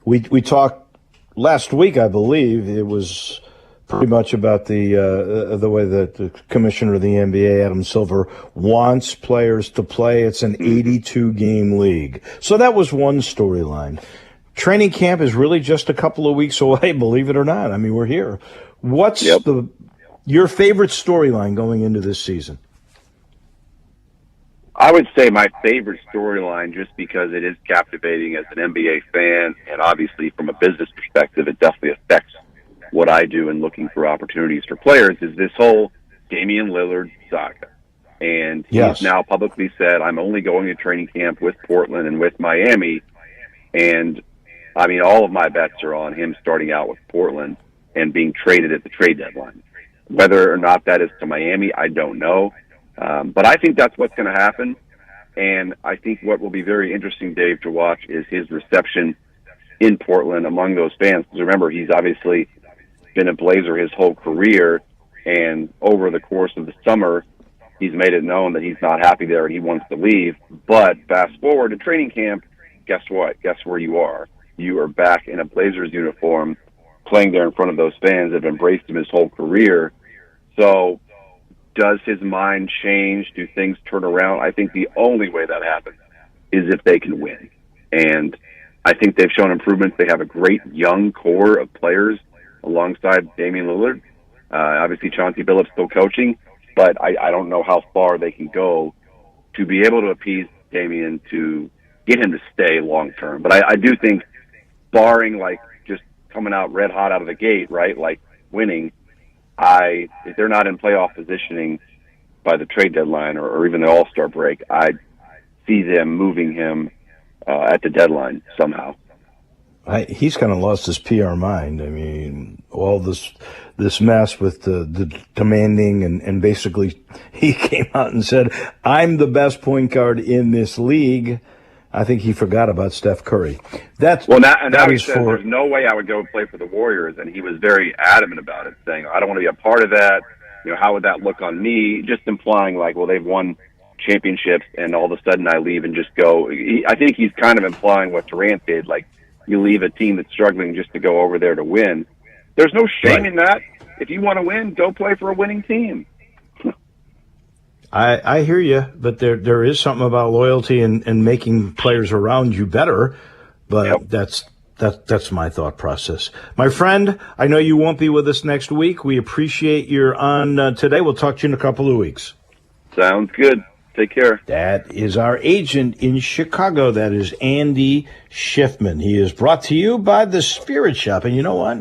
We talked last week, I believe, it was pretty much about the way that the commissioner of the NBA, Adam Silver, wants players to play. It's an 82-game league. So that was one storyline. Training camp is really just a couple of weeks away, believe it or not. I mean, we're here. What's your favorite storyline going into this season? I would say my favorite storyline, just because it is captivating as an NBA fan, and obviously from a business perspective, it definitely affects what I do in looking for opportunities for players, is this whole Damian Lillard saga. And Yes. he's now publicly said, I'm only going to training camp with Portland and with Miami. And, I mean, all of my bets are on him starting out with Portland and being traded at the trade deadline. Whether or not that is to Miami, I don't know. But I think that's what's going to happen. And I think what will be very interesting, Dave, to watch is his reception in Portland among those fans. Because remember, he's obviously been a Blazer his whole career. And over the course of the summer, he's made it known that he's not happy there and he wants to leave. But fast forward to training camp, guess what? Guess where you are? You are back in a Blazers uniform, playing there in front of those fans that have embraced him his whole career. So does his mind change? Do things turn around? I think the only way that happens is if they can win. And I think they've shown improvements. They have a great young core of players alongside Damian Lillard. Obviously, Chauncey Billups still coaching, but I don't know how far they can go to be able to appease Damian to get him to stay long term. But I do think, barring like just coming out red hot out of the gate, right, like winning, if they're not in playoff positioning by the trade deadline or even the All-Star break, I see them moving him at the deadline somehow. He's kind of lost his PR mind. I mean, all this mess with the demanding and basically he came out and said, I'm the best point guard in this league. I think he forgot about Steph Curry. Now he said, there's no way I would go play for the Warriors, and he was very adamant about it, saying, I don't want to be a part of that. You know, how would that look on me? Just implying like, well, they've won championships, and all of a sudden I leave and just go. I think he's kind of implying what Durant did, like you leave a team that's struggling just to go over there to win. There's no shame in that. If you want to win, go play for a winning team. I hear you, but there is something about loyalty and making players around you better. But that's my thought process. My friend, I know you won't be with us next week. We appreciate you're on today. We'll talk to you in a couple of weeks. Sounds good. Take care. That is our agent in Chicago. That is Andy Schiffman. He is brought to you by the Spirit Shop. And you know what?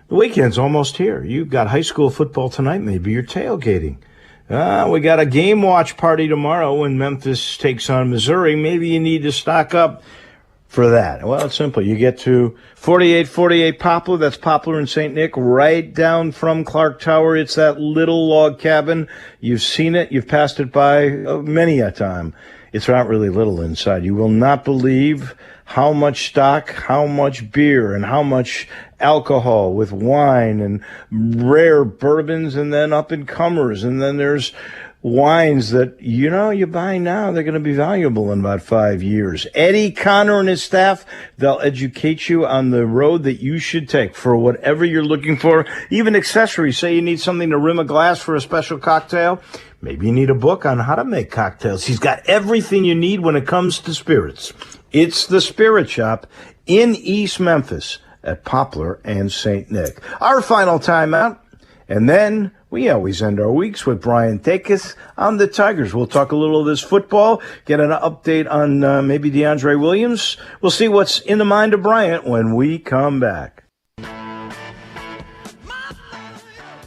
The weekend's almost here. You've got high school football tonight. Maybe you're tailgating. We got a game watch party tomorrow when Memphis takes on Missouri. Maybe you need to stock up for that. Well, it's simple. You get to 4848 Poplar. That's Poplar in St. Nick, right down from Clark Tower. It's that little log cabin. You've seen it. You've passed it by many a time. It's not really little inside. You will not believe how much stock, how much beer, and how much alcohol with wine and rare bourbons and then up-and-comers. And then there's wines that, you buy now, they're going to be valuable in about 5 years. Eddie Connor and his staff, they'll educate you on the road that you should take for whatever you're looking for. Even accessories. Say you need something to rim a glass for a special cocktail. Maybe you need a book on how to make cocktails. He's got everything you need when it comes to spirits. It's the Spirit Shop in East Memphis at Poplar and St. Nick. Our final timeout, and then we always end our weeks with Brian Takis on the Tigers. We'll talk a little of this football, get an update on maybe DeAndre Williams. We'll see what's in the mind of Bryant when we come back.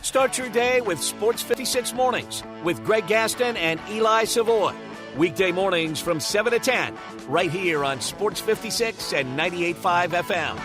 Start your day with Sports 56 Mornings with Greg Gaston and Eli Savoy. Weekday mornings from 7 to 10, right here on Sports 56 and 98.5 FM.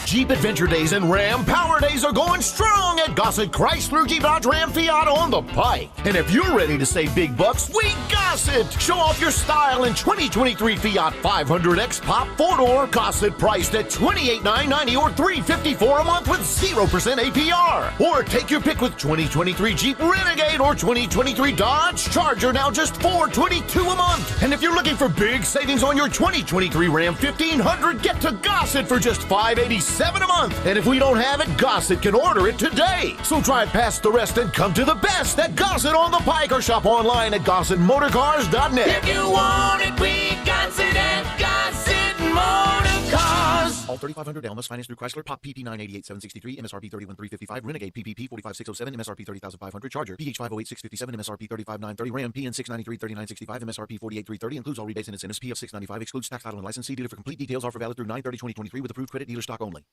Jeep Adventure Days and Ram Power Days are going strong at Gossett Chrysler Jeep Dodge Ram Fiat on the Pike. And if you're ready to save big bucks, we Gossett! Show off your style in 2023 Fiat 500X Pop 4-door. Gossett priced at $28,990 or $354 a month with 0% APR. Or take your pick with 2023 Jeep Renegade or 2023 Dodge Charger, now just $422 a month. And if you're looking for big savings on your 2023 Ram 1500, get to Gossett for just $587 a month. And if we don't have it, Gossett can order it today. So drive past the rest and come to the best at Gossett on the Pike, or shop online at GossettMotorCars.net. If you want it, we got it at Gossett Motor Cars. All 3500 Elmas financed through Chrysler. Pop PP 988,763, MSRP 31,355, Renegade PPP 45,607, MSRP 30,500, Charger PH 508,657, MSRP 35,930, Ram PN 693, 3965, MSRP 48,330, includes all rebates and incentives. PF 695 excludes tax, title, and license. See dealer for complete details. Offer valid through 9/30/2023 with approved credit, dealer stock only.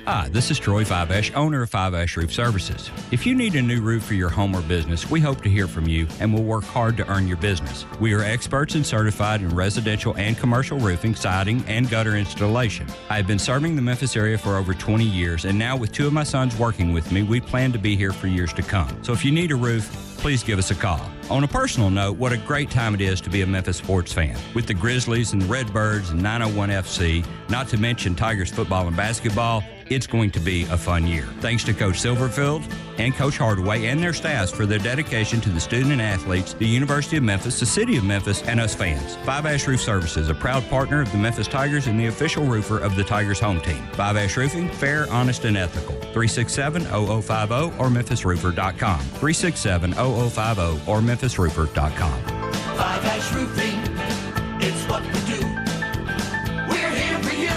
Hi, this is Troy Fiveash, owner of Fiveash Roof Services. If you need a new roof for your home or business, we hope to hear from you and will work hard to earn your business. We are experts and certified in residential and commercial roofing, siding, and gutter installation. I have been serving the Memphis area for over 20 years, and now with 2 of my sons working with me, we plan to be here for years to come. So if you need a roof, please give us a call. On a personal note, what a great time it is to be a Memphis sports fan. With the Grizzlies and the Redbirds and 901 FC, not to mention Tigers football and basketball, it's going to be a fun year. Thanks to Coach Silverfield and Coach Hardaway and their staffs for their dedication to the student and athletes, the University of Memphis, the City of Memphis, and us fans. Five Ash Roof Services, a proud partner of the Memphis Tigers and the official roofer of the Tigers home team. Five Ash Roofing, fair, honest, and ethical. 367-0050 or memphisroofer.com. 367-0050 or memphisroofer.com. Five Ash Roofing, it's what we do. We're here for you.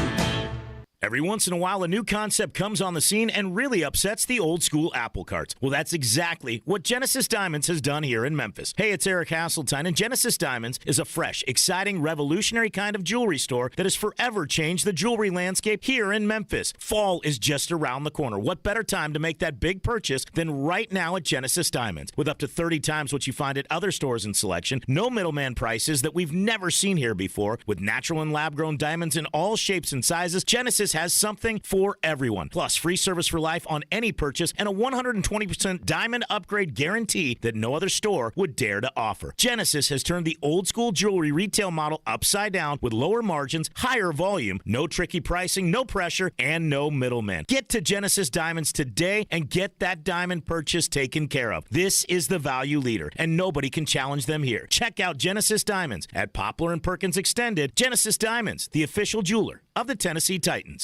Every once in a while, a new concept comes on the scene and really upsets the old school apple carts. Well, that's exactly what Genesis Diamonds has done here in Memphis. Hey, it's Eric Hasseltine, and Genesis Diamonds is a fresh, exciting, revolutionary kind of jewelry store that has forever changed the jewelry landscape here in Memphis. Fall is just around the corner. What better time to make that big purchase than right now at Genesis Diamonds? With up to 30 times what you find at other stores in selection, no middleman prices that we've never seen here before, with natural and lab-grown diamonds in all shapes and sizes, Genesis has something for everyone. Plus, free service for life on any purchase and a 120% diamond upgrade guarantee that no other store would dare to offer. Genesis has turned the old school jewelry retail model upside down with lower margins, higher volume, no tricky pricing, no pressure, and no middleman. Get to Genesis Diamonds today and get that diamond purchase taken care of. This is the value leader, and nobody can challenge them here. Check out Genesis Diamonds at Poplar and Perkins Extended. Genesis Diamonds, the official jeweler of the Tennessee Titans.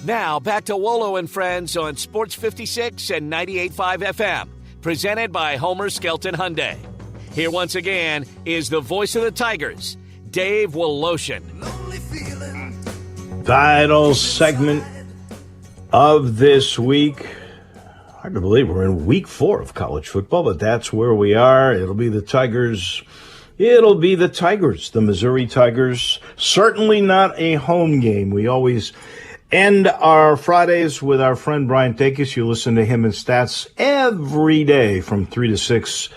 Now back to Wolo and Friends on Sports 56 and 98.5 FM, presented by Homer Skelton Hyundai. Here once again is the voice of the Tigers, Dave Woloshin. Final segment of this week. Hard to believe we're in week 4 of college football, but that's where we are. It'll be the Tigers. It'll be the Tigers, the Missouri Tigers. Certainly not a home game. We always end our Fridays with our friend Brian Dacus. You listen to him in Stats every day from 3 to 6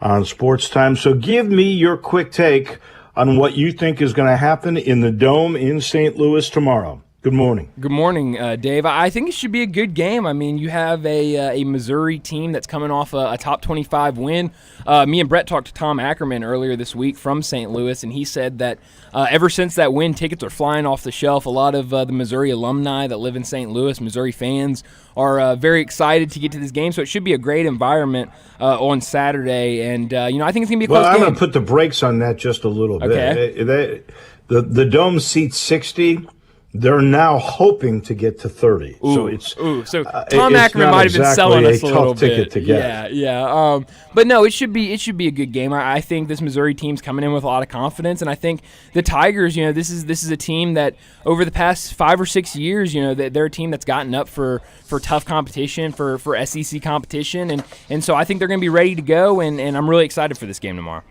on Sports Time. So give me your quick take on what you think is going to happen in the Dome in St. Louis tomorrow. Good morning. Good morning, Dave. I think it should be a good game. I mean, you have a Missouri team that's coming off a top 25 win. Me and Brett talked to Tom Ackerman earlier this week from St. Louis, and he said that ever since that win, tickets are flying off the shelf. A lot of the Missouri alumni that live in St. Louis, Missouri fans, are very excited to get to this game. So it should be a great environment on Saturday. And, I think it's going to be a close game. I'm going to put the brakes on that just a little bit. Okay. The Dome seats 60. They're now hoping to get to 30. So Tom Ackerman might have been selling us a little bit. Ticket to get. Yeah. But no, it should be a good game. I think this Missouri team's coming in with a lot of confidence, and I think the Tigers, this is a team that over the past 5 or 6 years, they're a team that's gotten up for tough competition, for SEC competition, and so I think they're going to be ready to go, and I'm really excited for this game tomorrow.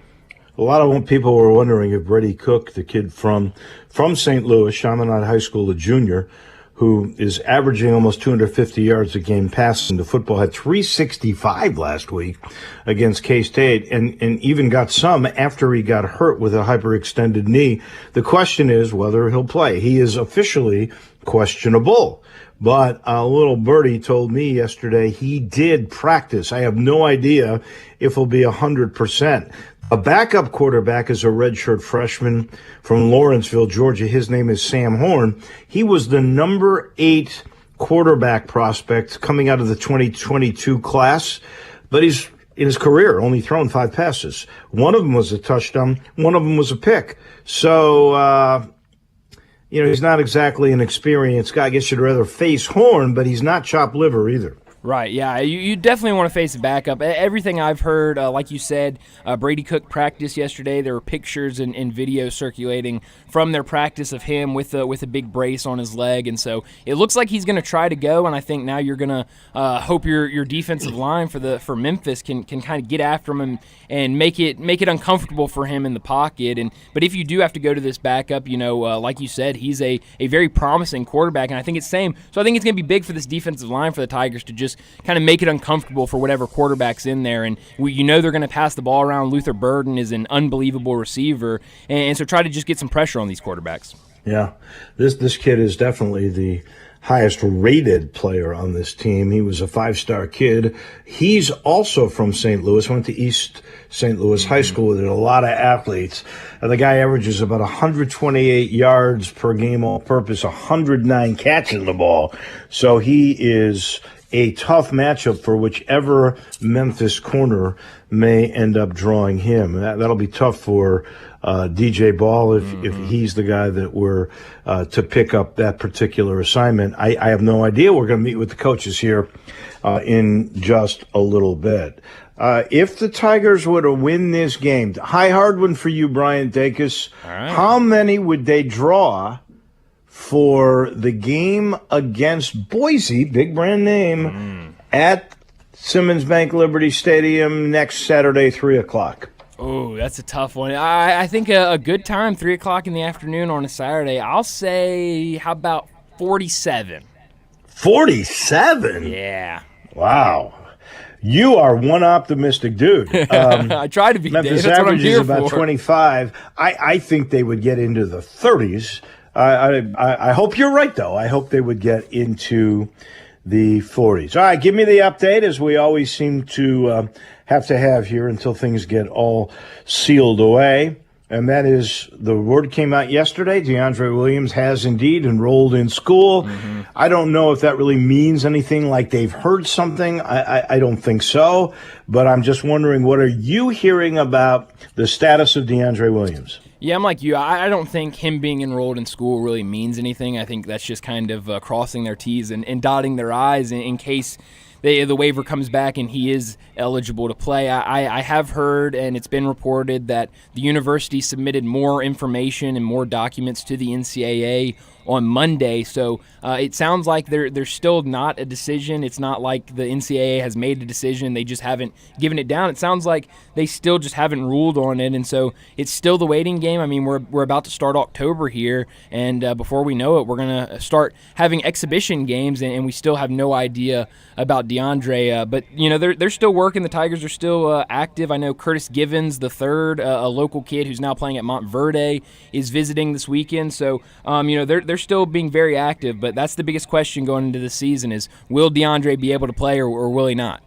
A lot of people were wondering if Brady Cook, the kid from St. Louis, Chaminade High School, a junior, who is averaging almost 250 yards a game passing the football, had 365 last week against K-State, and even got some after he got hurt with a hyperextended knee. The question is whether he'll play. He is officially questionable. But a little birdie told me yesterday he did practice. I have no idea if he'll be 100%. A backup quarterback is a redshirt freshman from Lawrenceville, Georgia. His name is Sam Horn. He was the number 8 quarterback prospect coming out of the 2022 class, but he's in his career only thrown 5 passes. One of them was a touchdown. One of them was a pick. So, he's not exactly an experienced guy. I guess you'd rather face Horn, but he's not chopped liver either. Right, yeah. You definitely want to face a backup. Everything I've heard, like you said, Brady Cook practiced yesterday. There were pictures and videos circulating from their practice of him with a big brace on his leg. And so it looks like he's going to try to go, and I think now you're going to hope your defensive line for Memphis can kind of get after him and make it uncomfortable for him in the pocket. But if you do have to go to this backup, like you said, he's a very promising quarterback, and I think it's same. So I think it's going to be big for this defensive line for the Tigers to just kind of make it uncomfortable for whatever quarterback's in there. And they're going to pass the ball around. Luther Burden is an unbelievable receiver, and so try to just get some pressure on these quarterbacks. Yeah, this kid is definitely the highest rated player on this team. He was a 5-star kid. He's also from St. Louis, went to East St. Louis High School with a lot of athletes. The guy averages about 128 yards per game all purpose, 109 catching the ball. So he is a tough matchup for whichever Memphis corner may end up drawing him. That'll be tough for DJ Ball if he's the guy that we're to pick up that particular assignment. I have no idea. We're going to meet with the coaches here in just a little bit. If the Tigers were to win this game, hard one for you, Brian Dacus. Right. How many would they draw for the game against Boise, big brand name, at Simmons Bank Liberty Stadium next Saturday, 3 o'clock? Oh, that's a tough one. I think a good time, 3 o'clock in the afternoon on a Saturday. I'll say, how about 47? 47? Yeah. Wow. You are one optimistic dude. I try to be, Memphis Dave. That's what I'm average here is about for. 25. I think they would get into the 30s. I hope you're right, though. I hope they would get into the 40s. All right, give me the update, as we always seem to have here until things get all sealed away. And that is, the word came out yesterday, DeAndre Williams has indeed enrolled in school. I don't know if that really means anything, like they've heard something. I don't think so. But I'm just wondering, what are you hearing about the status of DeAndre Williams? Yeah, I'm like you. I don't think him being enrolled in school really means anything. I think that's just kind of crossing their T's and dotting their I's in case the waiver comes back and he is eligible to play. I have heard, and it's been reported, that the university submitted more information and more documents to the NCAA on Monday. So it sounds like there's still not a decision. It's not like the NCAA has made a decision. They just haven't given it down. It sounds like they still just haven't ruled on it. And so it's still the waiting game. I mean, we're about to start October here. And before we know it, we're going to start having exhibition games. And we still have no idea about DeAndre. But, they're still working. The Tigers are still active. I know Curtis Givens, the third, a local kid who's now playing at Montverde, is visiting this weekend. So, they're still being very active, but that's the biggest question going into the season is, will DeAndre be able to play or will he not?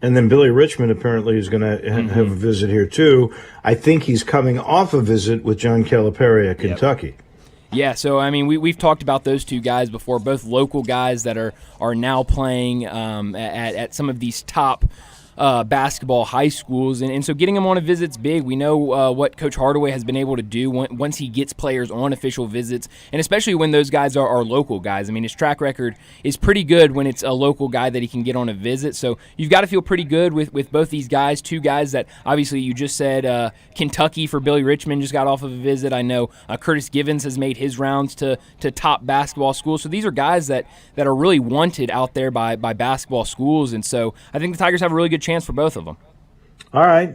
And then Billy Richmond apparently is going to have a visit here too. I think he's coming off a visit with John Calipari at Kentucky. Yep. Yeah, so, I mean, we've talked about those two guys before, both local guys that are now playing at some of these top basketball high schools, and so getting them on a visit's big. We know what Coach Hardaway has been able to do once he gets players on official visits, and especially when those guys are local guys. I mean, his track record is pretty good when it's a local guy that he can get on a visit, so you've got to feel pretty good with both these guys, two guys that obviously you just said Kentucky for Billy Richmond just got off of a visit. I know Curtis Givens has made his rounds to top basketball schools, so these are guys that are really wanted out there by basketball schools, and so I think the Tigers have a really good chance for both of them. All right.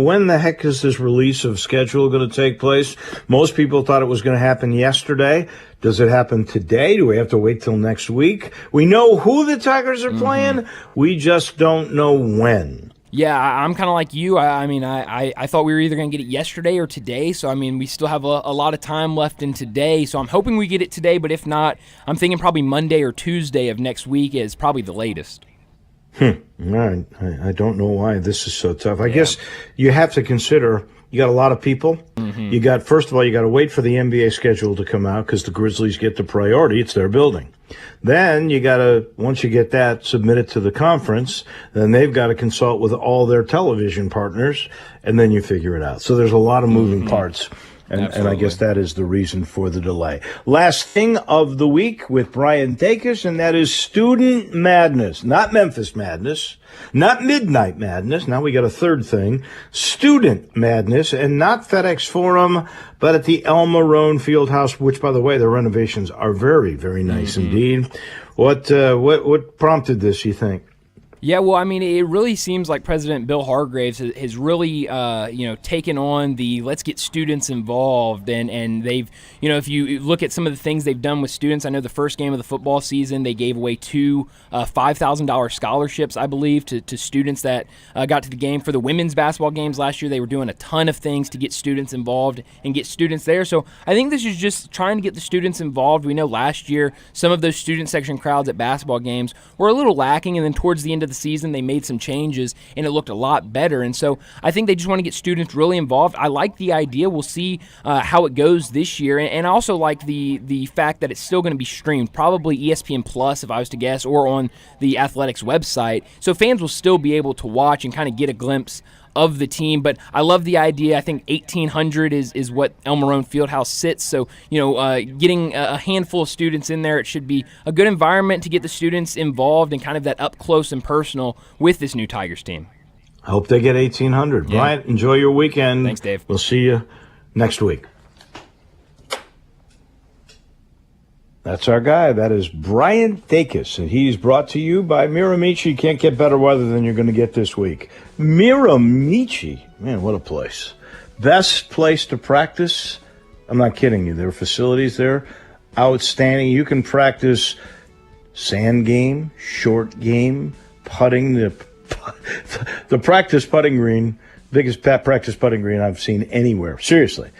When the heck is this release of schedule going to take place? Most people thought it was going to happen yesterday. Does it happen today? Do we have to wait till next week? We know who the Tigers are playing. We just don't know when. Yeah, I'm kind of like you. I thought we were either going to get it yesterday or today. So, I mean, we still have a lot of time left in today. So I'm hoping we get it today. But if not, I'm thinking probably Monday or Tuesday of next week is probably the latest. All right. I don't know why this is so tough. I guess you have to consider you got a lot of people. You got, first of all, you got to wait for the NBA schedule to come out because the Grizzlies get the priority. It's their building. Then you got to, once you get that, submit it to the conference. Then they've got to consult with all their television partners, and then you figure it out. So there's a lot of moving parts And I guess that is the reason for the delay. Last thing of the week with Brian Dacus, and that is Student Madness. Not Memphis Madness, not Midnight Madness. Now we got a third thing. Student Madness, and not FedEx Forum, but at the El Marone Fieldhouse, which, by the way, the renovations are very, very nice indeed. What prompted this, you think? Yeah, well, I mean, it really seems like President Bill Hargraves has really, taken on the let's get students involved, and they've, if you look at some of the things they've done with students, I know the first game of the football season they gave away 2 $5,000 scholarships, I believe, to students that got to the game. For the women's basketball games last year, they were doing a ton of things to get students involved and get students there. So I think this is just trying to get the students involved. We know last year some of those student section crowds at basketball games were a little lacking, and then towards the end of the season they made some changes and it looked a lot better, and so I think they just want to get students really involved. I like the idea. We'll see how it goes this year, and I also like the fact that it's still going to be streamed, probably ESPN Plus if I was to guess, or on the Athletics website, so fans will still be able to watch and kind of get a glimpse of the team. But I love the idea. I think 1,800 is what El Marone Fieldhouse sits. So, getting a handful of students in there, it should be a good environment to get the students involved and kind of that up close and personal with this new Tigers team. I hope they get 1,800. Yeah. Brian, enjoy your weekend. Thanks, Dave. We'll see you next week. That's our guy. That is Brian Dacus, and he's brought to you by Miramichi. You can't get better weather than you're going to get this week. Miramichi, man, what a place. Best place to practice. I'm not kidding you. There are facilities there. Outstanding. You can practice sand game, short game, putting. The practice putting green, biggest practice putting green I've seen anywhere. Seriously.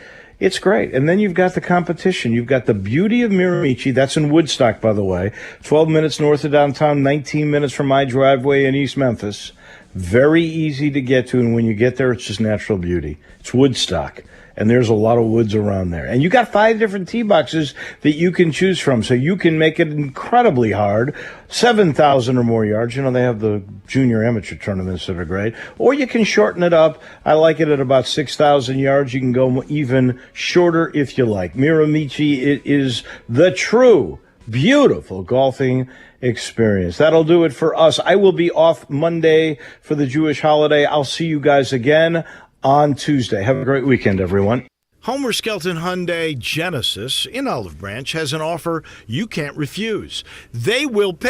It's great. And then you've got the competition. You've got the beauty of Miramichi. That's in Woodstock, by the way. 12 minutes north of downtown, 19 minutes from my driveway in East Memphis. Very easy to get to, and when you get there, it's just natural beauty. It's Woodstock, and there's a lot of woods around there. And you got 5 different tee boxes that you can choose from, so you can make it incredibly hard. 7,000 or more yards. They have the junior amateur tournaments that are great. Or you can shorten it up. I like it at about 6,000 yards. You can go even shorter if you like. Miramichi, it is the true, beautiful golfing experience. That'll do it for us. I will be off Monday for the Jewish holiday. I'll see you guys again on Tuesday. Have a great weekend, everyone. Homer Skelton Hyundai Genesis in Olive Branch has an offer you can't refuse. They will pay